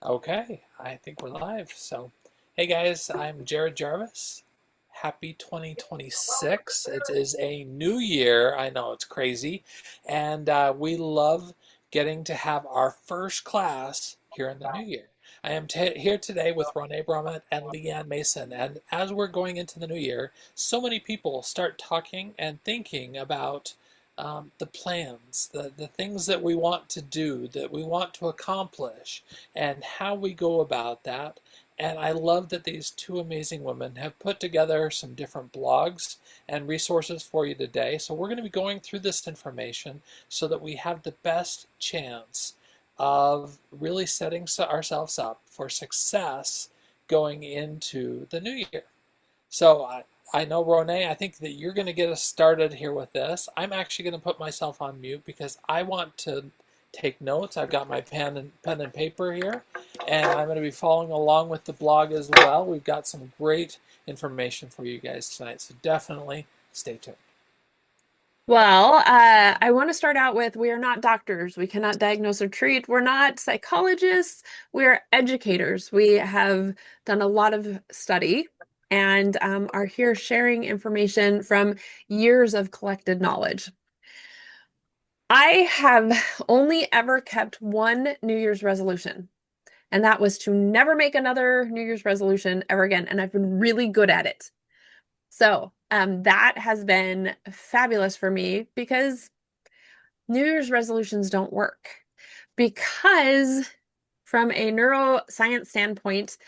Okay, I think we're live. So, hey guys, I'm Jared Jarvis. Happy 2026. It is a new year. I know it's crazy. And we love getting to have our first class here in the new year. I am here today with Ronai Brumett and Leanne Mason. And as we're going into the new year, so many people start talking and thinking about the plans, the things that we want to do, that we want to accomplish, and how we go about that. And I love that these two amazing women have put together some different blogs and resources for you today. So we're going to be going through this information so that we have the best chance of really setting ourselves up for success going into the new year. So I know, Ronay, I think that you're going to get us started here with this. I'm actually going to put myself on mute because I want to take notes. I've got my pen and paper here, and I'm going to be following along with the blog as well. We've got some great information for you guys tonight, so definitely stay tuned. Well, I want to start out with we are not doctors. We cannot diagnose or treat. We're not psychologists. We're educators. We have done a lot of study and are here sharing information from years of collected knowledge. I have only ever kept one New Year's resolution, and that was to never make another New Year's resolution ever again. And I've been really good at it. So that has been fabulous for me because New Year's resolutions don't work. Because from a neuroscience standpoint,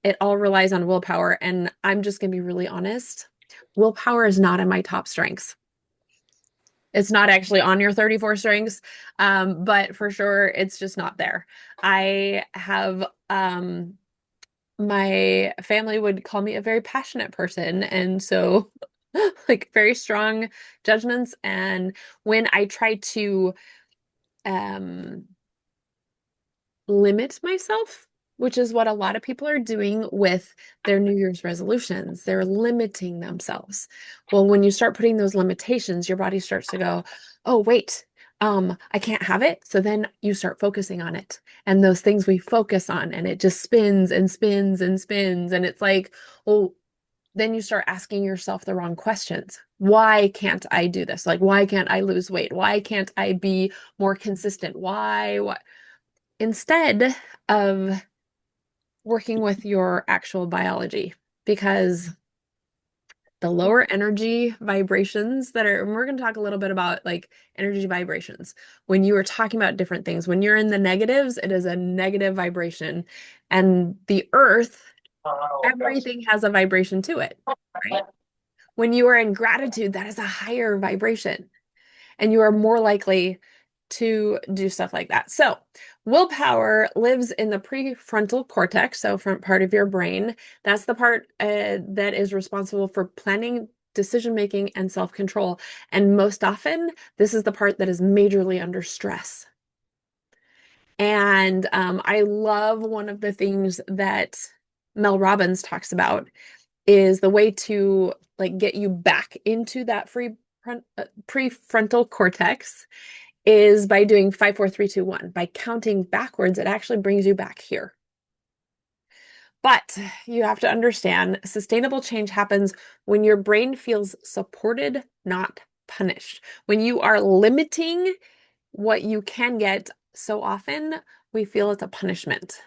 it all relies on willpower. And I'm just going to be really honest. Willpower is not in my top strengths. It's not actually on your 34 strengths, but for sure, it's just not there. I have my family would call me a very passionate person. And so, like, very strong judgments. And when I try to um, limit myself, which is what a lot of people are doing with their New Year's resolutions, they're limiting themselves. Well, when you start putting those limitations, your body starts to go, oh, wait. I can't have it. So then you start focusing on it and those things we focus on, and it just spins and spins and spins. And it's like, well, then you start asking yourself the wrong questions. Why can't I do this? Like, why can't I lose weight? Why can't I be more consistent? Why? What? Instead of working with your actual biology, because the lower energy vibrations that are, and we're going to talk a little bit about like energy vibrations. When you are talking about different things, when you're in the negatives, it is a negative vibration. And the earth, everything has a vibration to it, right? When you are in gratitude, that is a higher vibration, and you are more likely to do stuff like that. So, willpower lives in the prefrontal cortex, so front part of your brain. That's the part that is responsible for planning, decision making, and self control. And most often, this is the part that is majorly under stress. And I love one of the things that Mel Robbins talks about is the way to like get you back into that prefrontal cortex is by doing 5, 4, 3, 2, 1. By counting backwards, it actually brings you back here. But you have to understand sustainable change happens when your brain feels supported, not punished. When you are limiting what you can get, so often we feel it's a punishment.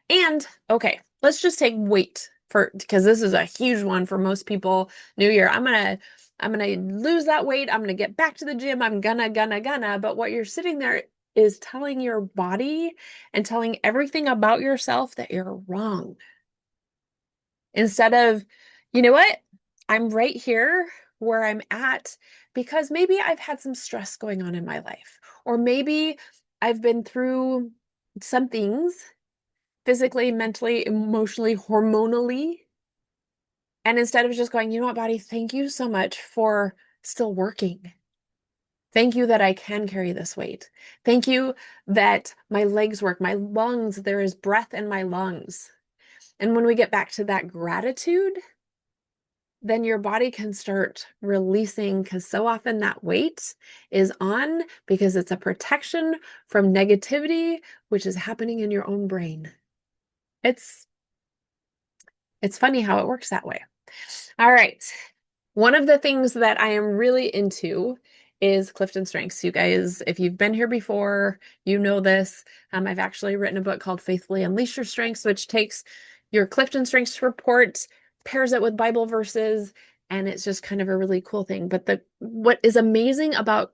And okay, let's just take weight for because this is a huge one for most people. New Year, I'm gonna lose that weight. I'm gonna get back to the gym. I'm gonna. But what you're sitting there is telling your body and telling everything about yourself that you're wrong. Instead of, you know what? I'm right here where I'm at because maybe I've had some stress going on in my life, or maybe I've been through some things physically, mentally, emotionally, hormonally. And instead of just going, you know what, body, thank you so much for still working. Thank you that I can carry this weight. Thank you that my legs work, my lungs, there is breath in my lungs. And when we get back to that gratitude, then your body can start releasing because so often that weight is on because it's a protection from negativity, which is happening in your own brain. It's it's funny how it works that way. All right. One of the things that I am really into is Clifton Strengths. You guys, if you've been here before, you know this. I've actually written a book called Faithfully Unleash Your Strengths, which takes your Clifton Strengths report, pairs it with Bible verses, and it's just kind of a really cool thing. But what is amazing about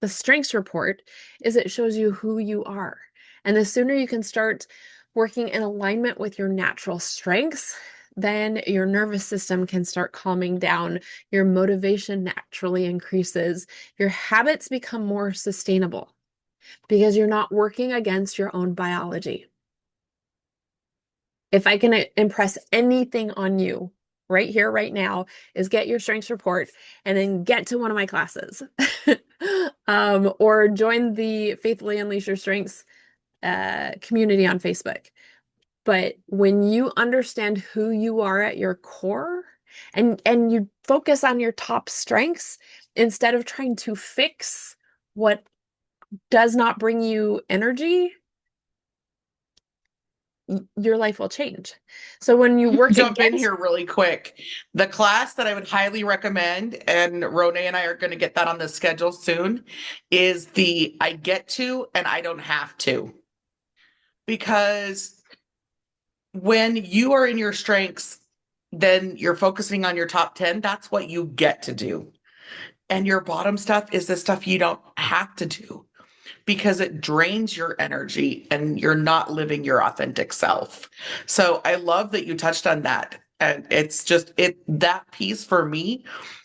the Strengths report is it shows you who you are. And the sooner you can start working in alignment with your natural strengths, then your nervous system can start calming down. Your motivation naturally increases. Your habits become more sustainable because you're not working against your own biology. If I can impress anything on you right here, right now, is get your strengths report and then get to one of my classes. Or join the Faithfully Unleash Your Strengths community on Facebook. But when you understand who you are at your core and you focus on your top strengths instead of trying to fix what does not bring you energy, your life will change. So when you work Jump in against, here really quick. The class that I would highly recommend, and Ronai and I are going to get that on the schedule soon, is the I get to and I don't have to. Because when you are in your strengths, then you're focusing on your top 10. That's what you get to do. And your bottom stuff is the stuff you don't have to do because it drains your energy and you're not living your authentic self. So I love that you touched on that. And it's just that piece for me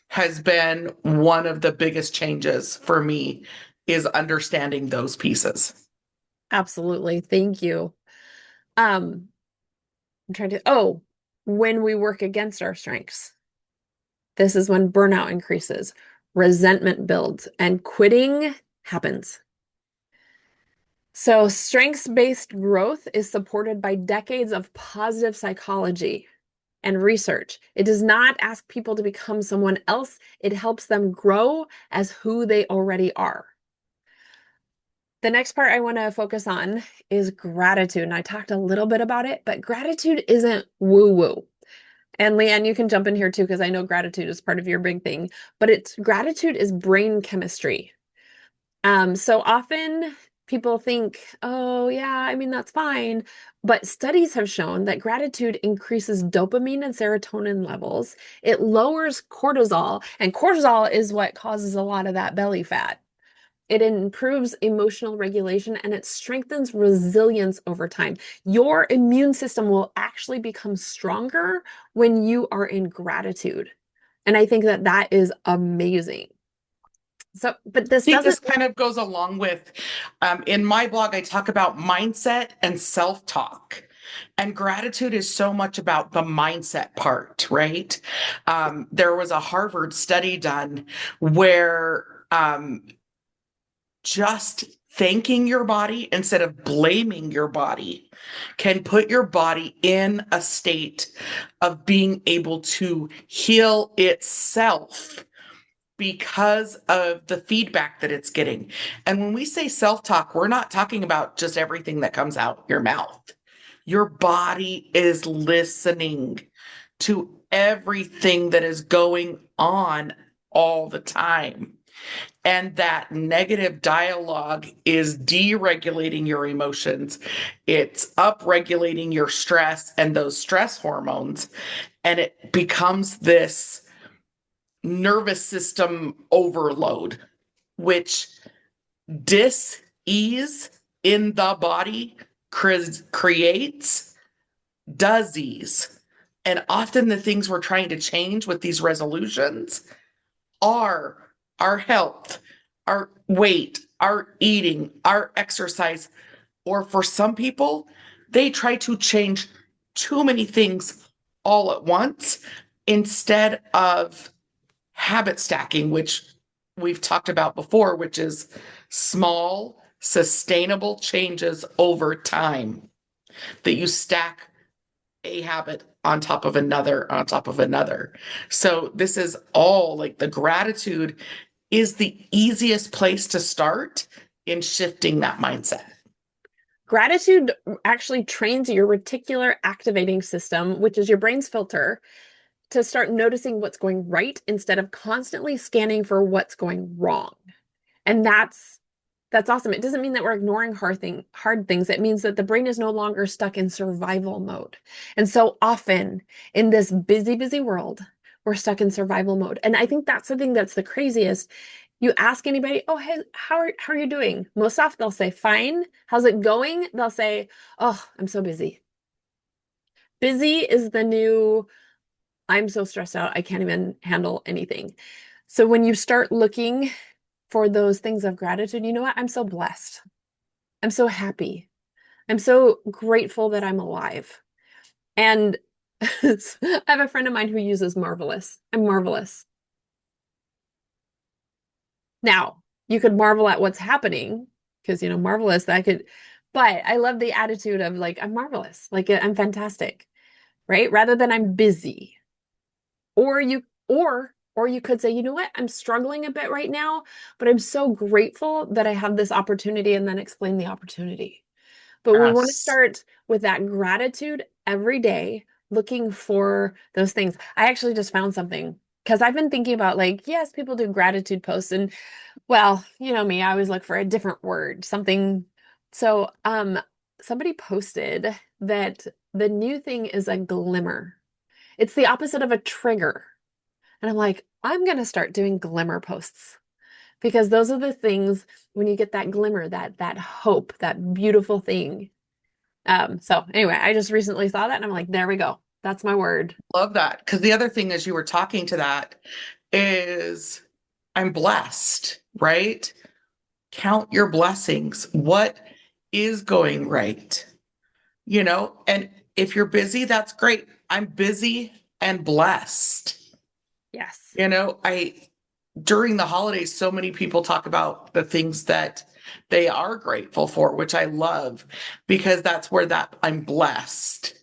has been one of the biggest changes for me is understanding those pieces. absolutely, thank you. I'm trying to, oh, when we work against our strengths, this is when burnout increases, resentment builds, and quitting happens. So, strengths-based growth is supported by decades of positive psychology and research. It does not ask people to become someone else, it helps them grow as who they already are. The next part I want to focus on is gratitude. And I talked a little bit about it, but gratitude isn't woo-woo. And Leanne, you can jump in here too, because I know gratitude is part of your big thing, but gratitude is brain chemistry. So often people think, oh, yeah, I mean, that's fine. But studies have shown that gratitude increases dopamine and serotonin levels. It lowers cortisol, and cortisol is what causes a lot of that belly fat. It improves emotional regulation and it strengthens resilience over time. Your immune system will actually become stronger when you are in gratitude. And I think that that is amazing. So, but this I think doesn't this kind of goes along with, in my blog, I talk about mindset and self-talk. And gratitude is so much about the mindset part, right? There was a Harvard study done where just thanking your body instead of blaming your body can put your body in a state of being able to heal itself because of the feedback that it's getting. And when we say self talk, we're not talking about just everything that comes out your mouth. Your body is listening to everything that is going on all the time. And that negative dialogue is deregulating your emotions. It's upregulating your stress and those stress hormones. And it becomes this nervous system overload, which dis-ease in the body creates disease. And often the things we're trying to change with these resolutions are our health, our weight, our eating, our exercise, or for some people, they try to change too many things all at once instead of habit stacking, which we've talked about before, which is small, sustainable changes over time that you stack a habit on top of another, on top of another. So this is all like the gratitude is the easiest place to start in shifting that mindset. Gratitude actually trains your reticular activating system, which is your brain's filter, to start noticing what's going right instead of constantly scanning for what's going wrong. And that's awesome. It doesn't mean that we're ignoring hard things. It means that the brain is no longer stuck in survival mode. And so often in this busy, busy world, we're stuck in survival mode. And I think that's the thing that's the craziest. You ask anybody, oh, hey, how are you doing? Most often they'll say, fine. How's it going? They'll say, oh, I'm so busy. Busy is the new, I'm so stressed out, I can't even handle anything. So when you start looking for those things of gratitude, you know what? I'm so blessed. I'm so happy. I'm so grateful that I'm alive. And I have a friend of mine who uses marvelous. I'm marvelous. Now, you could marvel at what's happening because, marvelous, but I love the attitude of like, I'm marvelous, like I'm fantastic, right? Rather than I'm busy. Or you could say, you know what, I'm struggling a bit right now, but I'm so grateful that I have this opportunity, and then explain the opportunity. But we want to Yes. start with that gratitude every day, looking for those things. I actually just found something because I've been thinking about like, yes, people do gratitude posts, and well, you know me, I always look for a different word, something. So, somebody posted that the new thing is a glimmer. It's the opposite of a trigger. And I'm like, I'm going to start doing glimmer posts because those are the things when you get that glimmer, that hope, that beautiful thing. So anyway, I just recently saw that and I'm like, there we go. That's my word. Love that. Because the other thing as you were talking to that is I'm blessed, right? Count your blessings. What is going right? And if you're busy, that's great. I'm busy and blessed. Yes. I during the holidays, so many people talk about the things that they are grateful for, which I love because that's where that I'm blessed.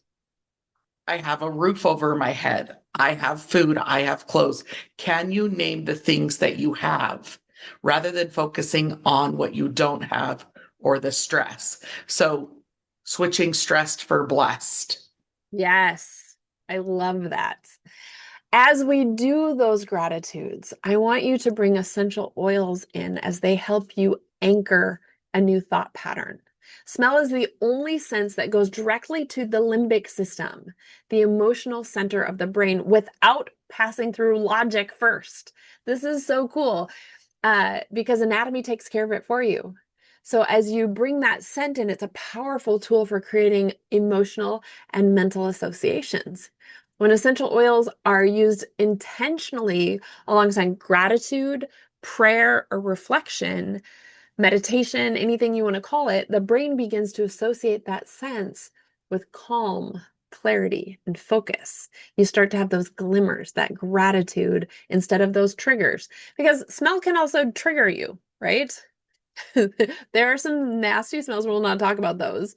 I have a roof over my head. I have food. I have clothes. Can you name the things that you have rather than focusing on what you don't have or the stress? So, switching stressed for blessed. Yes. I love that. As we do those gratitudes, I want you to bring essential oils in as they help you anchor a new thought pattern. Smell is the only sense that goes directly to the limbic system, the emotional center of the brain, without passing through logic first. This is so cool because anatomy takes care of it for you. So as you bring that scent in, it's a powerful tool for creating emotional and mental associations. When essential oils are used intentionally alongside gratitude, prayer, or reflection, meditation, anything you want to call it, the brain begins to associate that sense with calm, clarity, and focus. You start to have those glimmers, that gratitude instead of those triggers, because smell can also trigger you, right? There are some nasty smells, we'll not talk about those,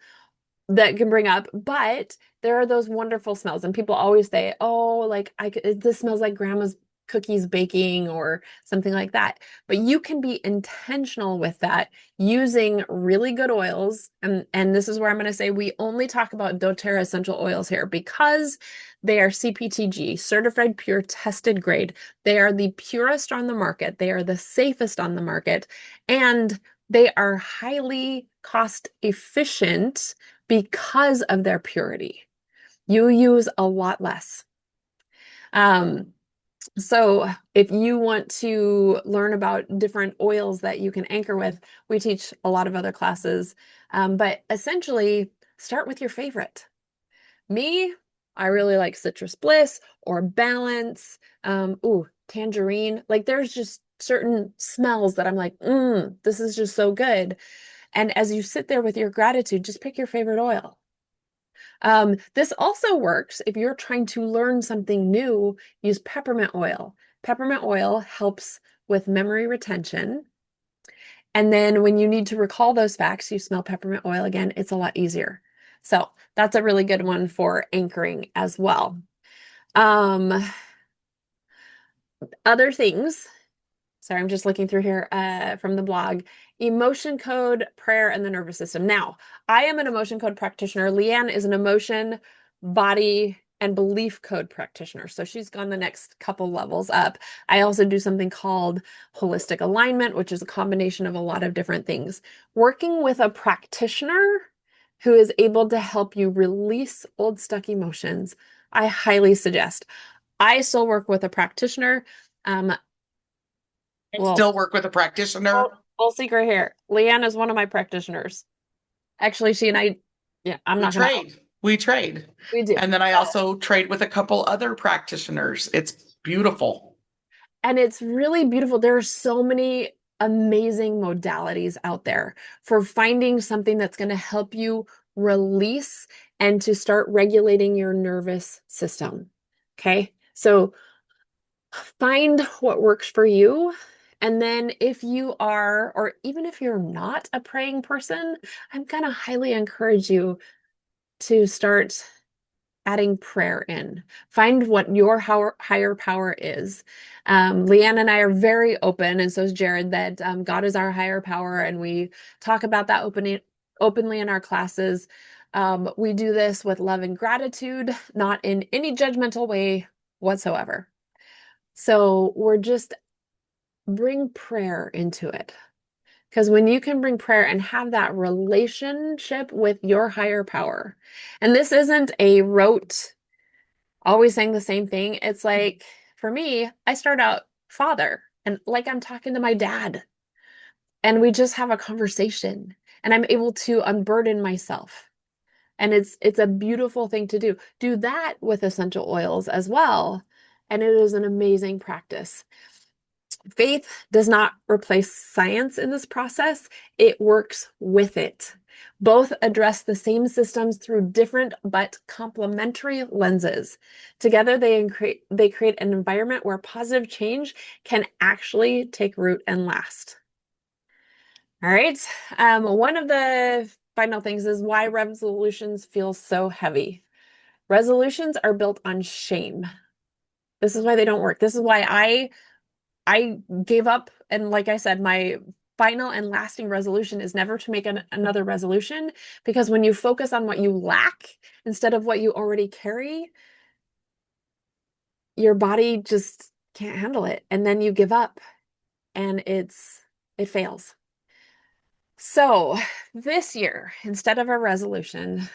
that can bring up, but there are those wonderful smells. And people always say, oh, like this smells like grandma's cookies baking or something like that. But you can be intentional with that using really good oils. And this is where I'm going to say we only talk about doTERRA essential oils here because they are CPTG, certified pure, tested grade. They are the purest on the market. They are the safest on the market. And they are highly cost efficient because of their purity. You use a lot less. So if you want to learn about different oils that you can anchor with, we teach a lot of other classes. But essentially, start with your favorite. Me, I really like Citrus Bliss or Balance. Tangerine. Like there's just certain smells that I'm like, this is just so good. And as you sit there with your gratitude, just pick your favorite oil. This also works if you're trying to learn something new, use peppermint oil. Peppermint oil helps with memory retention. And then when you need to recall those facts, you smell peppermint oil again, it's a lot easier. So that's a really good one for anchoring as well. Um, Other things. Sorry, I'm just looking through here from the blog. Emotion code, prayer, and the nervous system. Now, I am an emotion code practitioner. Leanne is an emotion, body, and belief code practitioner. So she's gone the next couple levels up. I also do something called holistic alignment, which is a combination of a lot of different things. Working with a practitioner who is able to help you release old stuck emotions, I highly suggest. I still work with a practitioner. I Well, still work with a practitioner. full secret here. Leanne is one of my practitioners. Actually, she and I, yeah, I'm We not gonna, trade. We trade. we do. And then I also trade with a couple other practitioners. It's beautiful. And it's really beautiful. There are so many amazing modalities out there for finding something that's going to help you release and to start regulating your nervous system. Okay. So find what works for you. And then if you are, or even if you're not a praying person, I'm going to highly encourage you to start adding prayer in. Find what your higher power is. Leanne and I are very open, and so is Jared, that God is our higher power, and we talk about that openly in our classes. We do this with love and gratitude, not in any judgmental way whatsoever. So we're just bring prayer into it. Because when you can bring prayer and have that relationship with your higher power, and this isn't a rote, always saying the same thing. It's like, for me, I start out father and like I'm talking to my dad, and we just have a conversation and I'm able to unburden myself. And it's a beautiful thing to do. Do that with essential oils as well. And it is an amazing practice. Faith does not replace science in this process. It works with it. Both address the same systems through different but complementary lenses. Together, they create an environment where positive change can actually take root and last. All right. One of the final things is why resolutions feel so heavy. Resolutions are built on shame. This is why they don't work. This is why I gave up. And like I said, my final and lasting resolution is never to make another resolution, because when you focus on what you lack instead of what you already carry, your body just can't handle it. And then you give up and it fails. So this year, instead of a resolution,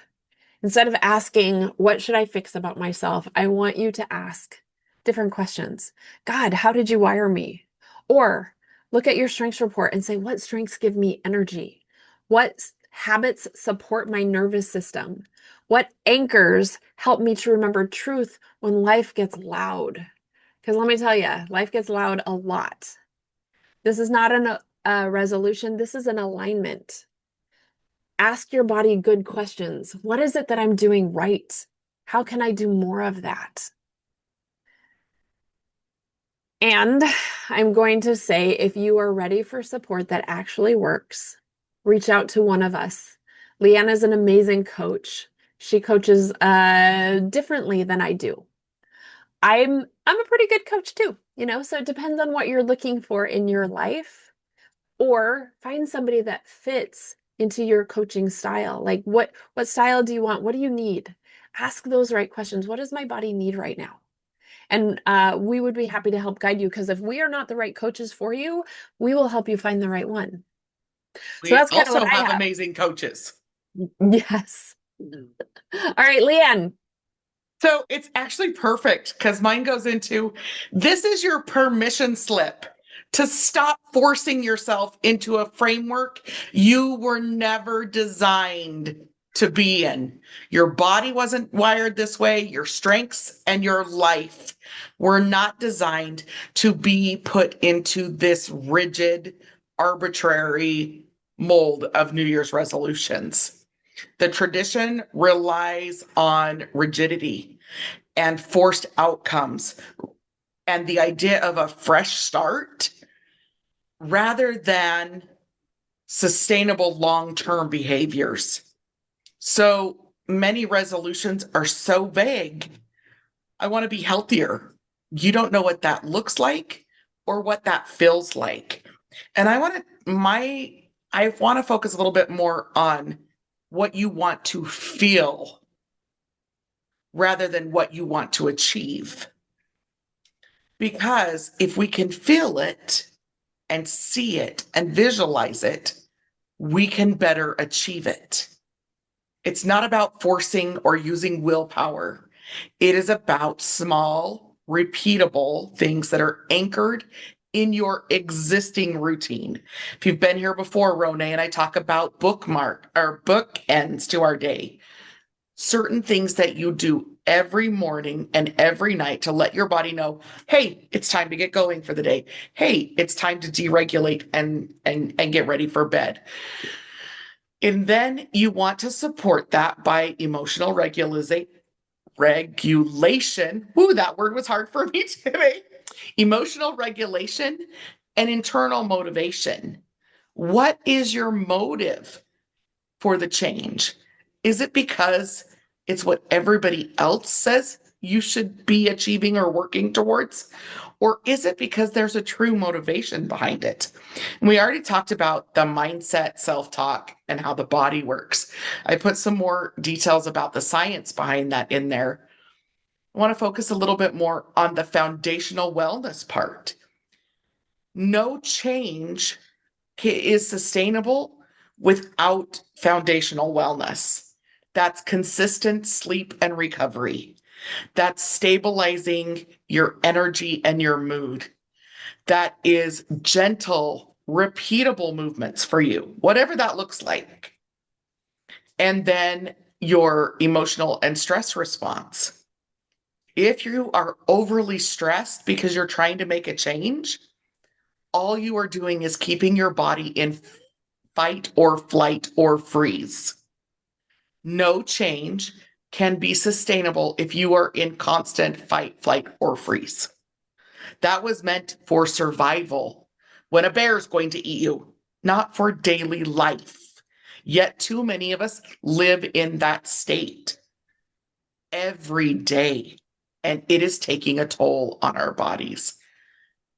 instead of asking, what should I fix about myself? I want you to ask different questions. God, how did you wire me? Or look at your strengths report and say, what strengths give me energy? What habits support my nervous system? What anchors help me to remember truth when life gets loud? Because let me tell you, life gets loud a lot. This is not a resolution. This is an alignment. Ask your body good questions. What is it that I'm doing right? How can I do more of that? And I'm going to say, if you are ready for support that actually works, reach out to one of us. Leanne is an amazing coach. She coaches differently than I do. I'm a pretty good coach too, so it depends on what you're looking for in your life, or find somebody that fits into your coaching style. Like what style do you want? What do you need? Ask those right questions. What does my body need right now? And we would be happy to help guide you, because if we are not the right coaches for you, we will help you find the right one. So We that's kind of also what I have have. amazing coaches. Yes. All right, Leanne. So it's actually perfect because mine goes into this is your permission slip to stop forcing yourself into a framework you were never designed to be in. Your body wasn't wired this way. Your strengths and your life were not designed to be put into this rigid, arbitrary mold of New Year's resolutions. The tradition relies on rigidity and forced outcomes and the idea of a fresh start rather than sustainable long-term behaviors. So many resolutions are so vague. I want to be healthier. You don't know what that looks like. or what that feels like. And I want to focus a little bit more on what you want to feel rather than what you want to achieve. Because if we can feel it and see it and visualize it, we can better achieve it. It's not about forcing or using willpower. It is about small, repeatable things that are anchored in your existing routine. If you've been here before, Ronai and I talk about bookends to our day. Certain things that you do every morning and every night to let your body know, hey, it's time to get going for the day. Hey, it's time to deregulate and get ready for bed. And then you want to support that by emotional regulation. Ooh, that word was hard for me today. Emotional regulation and internal motivation. What is your motive for the change? Is it because it's what everybody else says you should be achieving or working towards? Or is it because there's a true motivation behind it? And we already talked about the mindset, self-talk, and how the body works. I put some more details about the science behind that in there. I want to focus a little bit more on the foundational wellness part. No change is sustainable without foundational wellness. That's consistent sleep and recovery. That's stabilizing your energy and your mood. That is gentle, repeatable movements for you, whatever that looks like. And then your emotional and stress response. If you are overly stressed because you're trying to make a change, all you are doing is keeping your body in fight or flight or freeze. No change can be sustainable if you are in constant fight, flight, or freeze. That was meant for survival when a bear is going to eat you, not for daily life. Yet too many of us live in that state every day, and it is taking a toll on our bodies.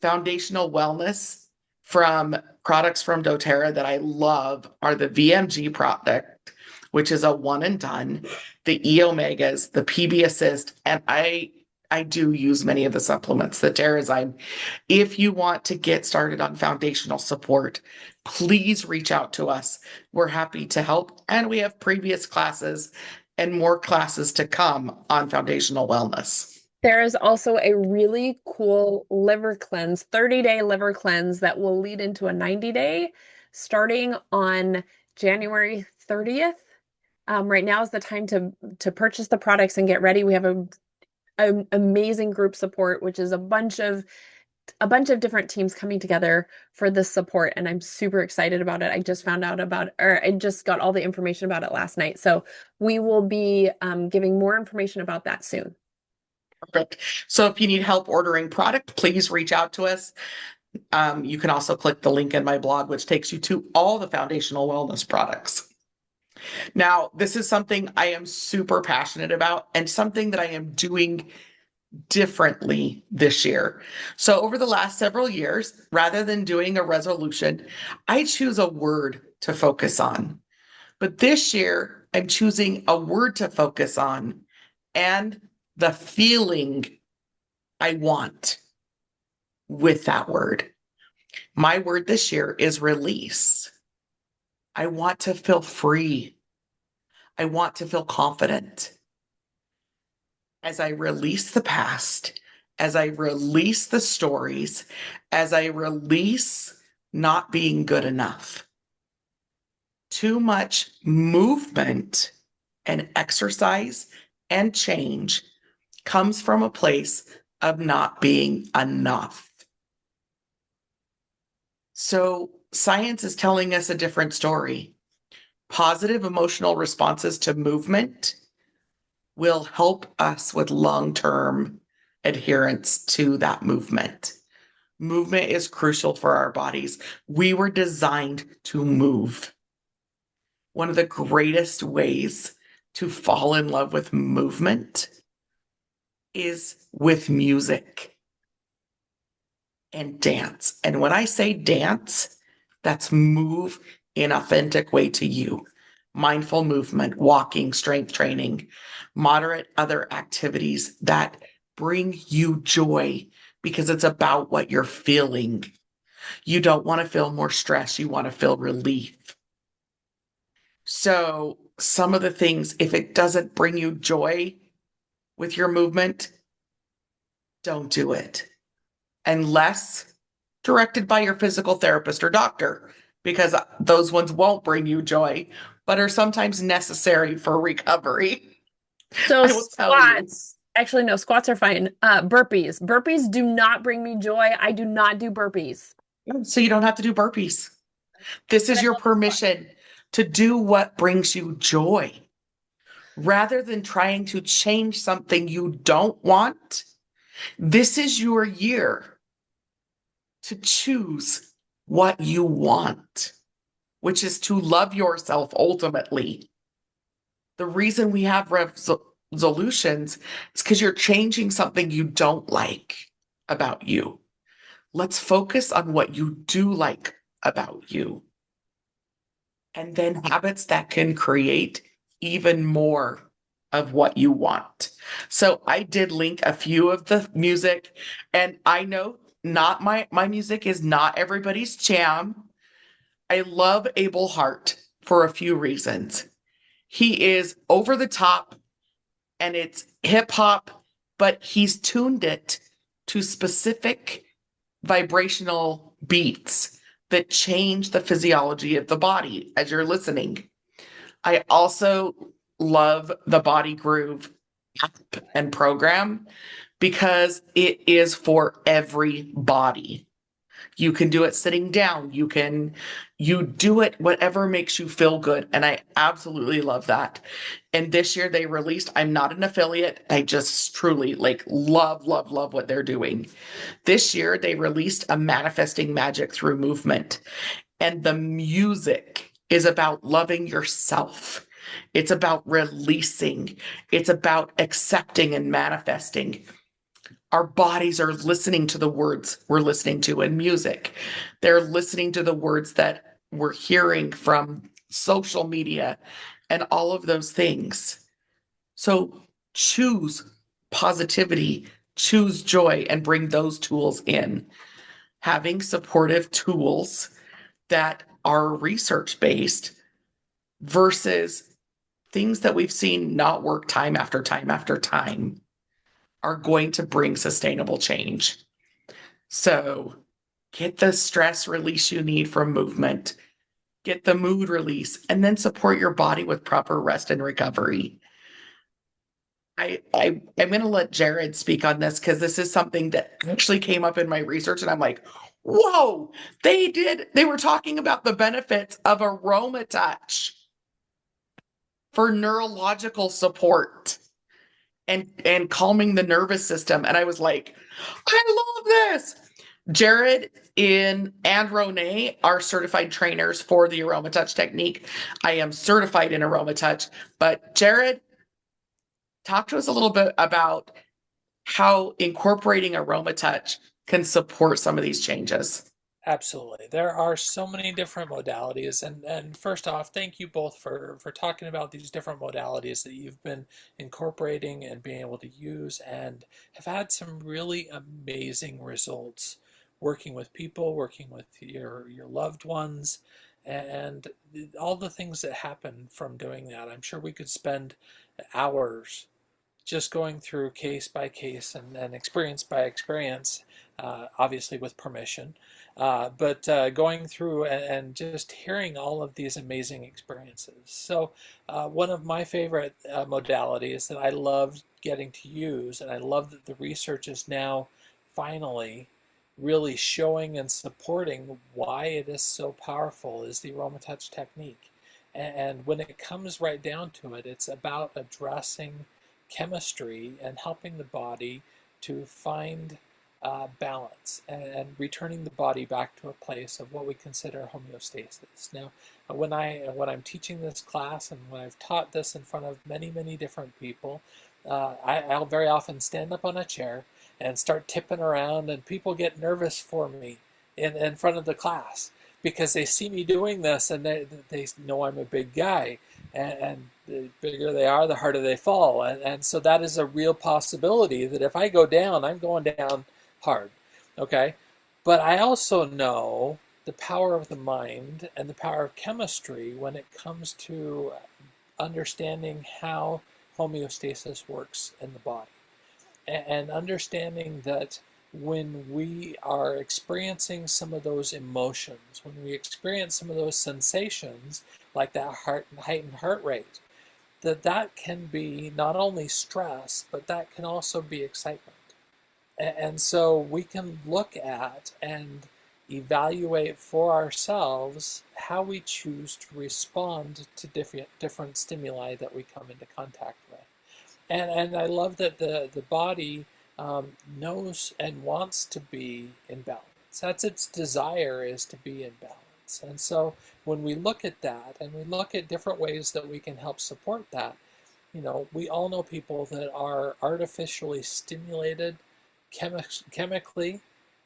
Foundational wellness from products from doTERRA that I love are the VMG product, which is a one and done, the E Omegas, the PB Assist, and I do use many of the supplements, the Terrazyme. If you want to get started on foundational support, please reach out to us. We're happy to help, and we have previous classes and more classes to come on foundational wellness. There is also a really cool liver cleanse, 30-day liver cleanse that will lead into a 90-day starting on January 30th. Right now is the time to purchase the products and get ready. We have an amazing group support, which is a bunch of different teams coming together for this support, and I'm super excited about it. I just found out about, or I just got all the information about it last night. So we will be giving more information about that soon. Perfect. So if you need help ordering product, please reach out to us. You can also click the link in my blog, which takes you to all the foundational wellness products. Now, this is something I am super passionate about and something that I am doing differently this year. So over the last several years, rather than doing a resolution, I choose a word to focus on. But this year, I'm choosing a word to focus on and the feeling I want with that word. My word this year is release. I want to feel free. I want to feel confident. As I release the past, as I release the stories, as I release not being good enough. Too much movement and exercise and change comes from a place of not being enough. So science is telling us a different story. Positive emotional responses to movement will help us with long-term adherence to that movement. Movement is crucial for our bodies. We were designed to move. One of the greatest ways to fall in love with movement is with music. and dance. And when I say dance, that's move in authentic way to you. Mindful movement, walking, strength training, moderate other activities that bring you joy because it's about what you're feeling. You don't want to feel more stress. You want to feel relief. So some of the things, if it doesn't bring you joy with your movement, don't do it unless directed by your physical therapist or doctor, because those ones won't bring you joy, but are sometimes necessary for recovery. So I will tell you. squats, actually no, squats are fine. Burpees. Burpees do not bring me joy. I do not do burpees. So you don't have to do burpees. This But is I your love the squats. permission to do what brings you joy rather than trying to change something you don't want. This is your year to choose what you want, which is to love yourself ultimately. The reason we have resolutions is because you're changing something you don't like about you. Let's focus on what you do like about you. And then habits that can create even more of what you want. So I did link a few of the music, and I know not my music is not everybody's jam. I love Abel Hart for a few reasons. He is over the top and it's hip hop, but he's tuned it to specific vibrational beats that change the physiology of the body as you're listening. I also love the Body Groove app and program because it is for every body. You can do it sitting down. You do it whatever makes you feel good. And I absolutely love that. And this year they released, I'm not an affiliate. I just truly like love, love, love what they're doing. This year they released a manifesting magic through movement. And the music is about loving yourself. It's about releasing. It's about accepting and manifesting. Our bodies are listening to the words we're listening to in music. They're listening to the words that we're hearing from social media and all of those things. So choose positivity, choose joy, and bring those tools in. Having supportive tools that are research based versus things that we've seen not work time after time after time are going to bring sustainable change. So get the stress release you need from movement, get the mood release, and then support your body with proper rest and recovery. I'm going to let Jared speak on this because this is something that actually came up in my research, and I'm like, whoa, they were talking about the benefits of aroma touch for neurological support and calming the nervous system. And I was like, I love this. Jared and Ronai are certified trainers for the Aroma Touch technique. I am certified in Aroma Touch, but Jared, talk to us a little bit about how incorporating Aroma Touch can support some of these changes. Absolutely. There are so many different modalities. And first off, thank you both for talking about these different modalities that you've been incorporating and being able to use and have had some really amazing results working with people, working with your loved ones, and all the things that happen from doing that. I'm sure we could spend hours just going through case by case and experience by experience, obviously with permission, but going through and just hearing all of these amazing experiences. So, one of my favorite modalities that I love getting to use, and I love that the research is now finally really showing and supporting why it is so powerful, is the aroma touch technique. And when it comes right down to it, it's about addressing chemistry and helping the body to find balance and returning the body back to a place of what we consider homeostasis. Now, when I'm teaching this class and when I've taught this in front of many different people, I'll very often stand up on a chair and start tipping around, and people get nervous for me in front of the class because they see me doing this, and they know I'm a big guy, and the bigger they are, the harder they fall. And so that is a real possibility that if I go down, I'm going down hard. Okay? But I also know the power of the mind and the power of chemistry when it comes to understanding how homeostasis works in the body, and understanding that when we are experiencing some of those emotions, when we experience some of those sensations, like that heightened heart rate, that can be not only stress, but that can also be excitement. And so we can look at and evaluate for ourselves how we choose to respond to different stimuli that we come into contact with. And I love that the body knows and wants to be in balance. That's its desire, is to be in balance. And so when we look at that and we look at different ways that we can help support that, we all know people that are artificially stimulated chemically,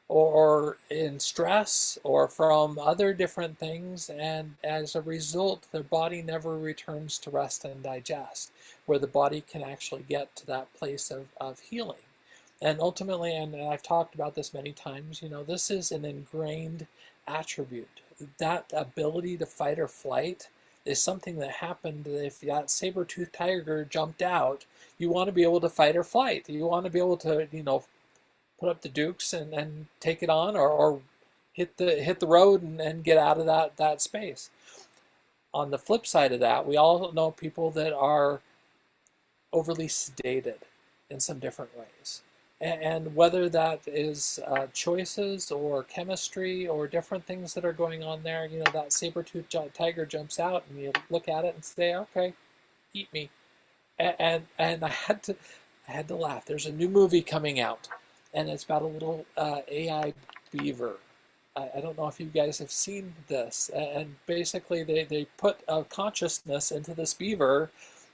or in stress, or from other different things, and as a result their body never returns to rest and digest, where the body can actually get to that place of healing. And ultimately, and I've talked about this many times, this is an ingrained attribute. That ability to fight or flight is something that happened. If that saber-toothed tiger jumped out, you want to be able to fight or flight. You want to be able to, put up the dukes and take it on, or hit the road and get out of that space. On the flip side of that, we all know people that are overly sedated in some different ways. And whether that is choices or chemistry or different things that are going on there, that saber-toothed tiger jumps out and you look at it and say, okay, eat me. And I had to laugh. There's a new movie coming out, and it's about a little AI beaver. I don't know if you guys have seen this. And basically they put a consciousness into this beaver,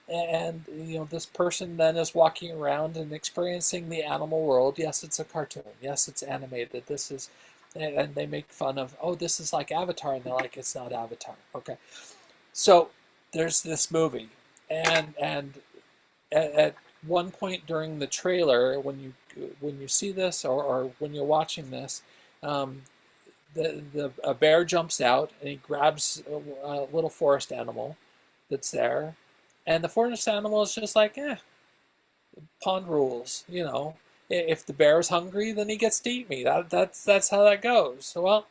and this person then is walking around and experiencing the animal world. Yes, it's a cartoon. Yes, it's animated. And they make fun of, oh, this is like Avatar, and they're like, it's not Avatar. Okay, so there's this movie, and at one point during the trailer, when you see this, or when you're watching this, a bear jumps out and he grabs a little forest animal that's there, and the forest animal is just like, pond rules. If the bear is hungry, then he gets to eat me. That's how that goes. So, well,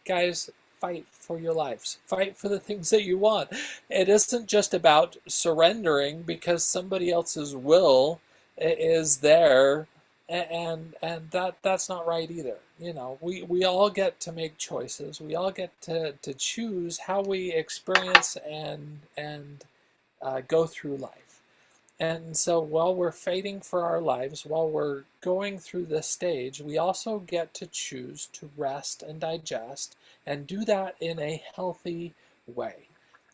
guys, fight for your lives. Fight for the things that you want. It isn't just about surrendering because somebody else's will is there, and that's not right either. We all get to make choices. We all get to choose how we experience and go through life. And so while we're fighting for our lives, while we're going through this stage, we also get to choose to rest and digest, and do that in a healthy way.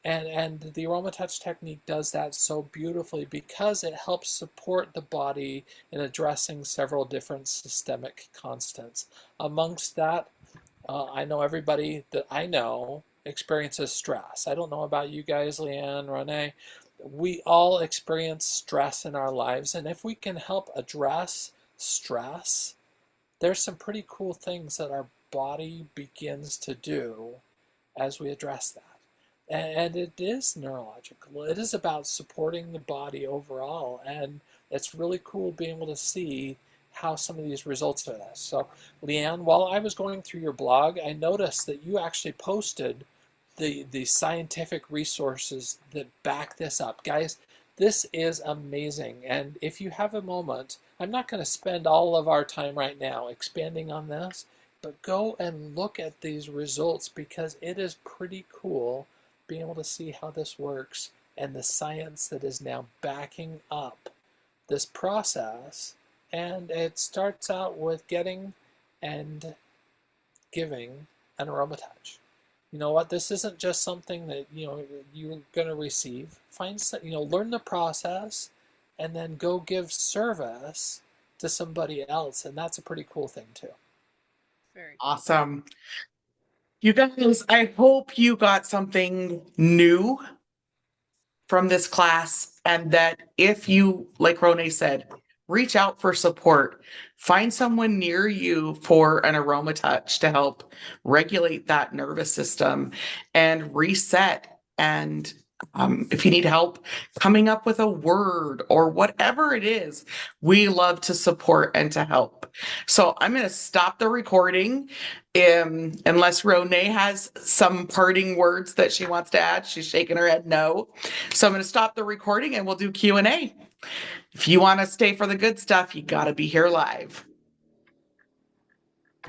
And the AromaTouch technique does that so beautifully because it helps support the body in addressing several different systemic constants. Amongst that, I know everybody that I know experiences stress. I don't know about you guys, Leanne, Ronai. We all experience stress in our lives, and if we can help address stress, there's some pretty cool things that our body begins to do as we address that. And it is neurological. It is about supporting the body overall, and it's really cool being able to see how some of these results are this. So, Leanne, while I was going through your blog, I noticed that you actually posted the scientific resources that back this up. Guys, this is amazing. And if you have a moment, I'm not going to spend all of our time right now expanding on this, but go and look at these results, because it is pretty cool being able to see how this works and the science that is now backing up this process. And it starts out with getting and giving an AromaTouch. You know what? This isn't just something that you're going to receive. Find learn the process, and then go give service to somebody else, and that's a pretty cool thing too. Very Awesome. You guys, I hope you got something new from this class, and that if you, like Ronai said, reach out for support. Find someone near you for an aroma touch to help regulate that nervous system and reset. And if you need help coming up with a word or whatever it is, we love to support and to help. So I'm going to stop the recording. Unless Ronai has some parting words that she wants to add. She's shaking her head no. So I'm going to stop the recording and we'll do Q&A. If you want to stay for the good stuff, you got to be here live.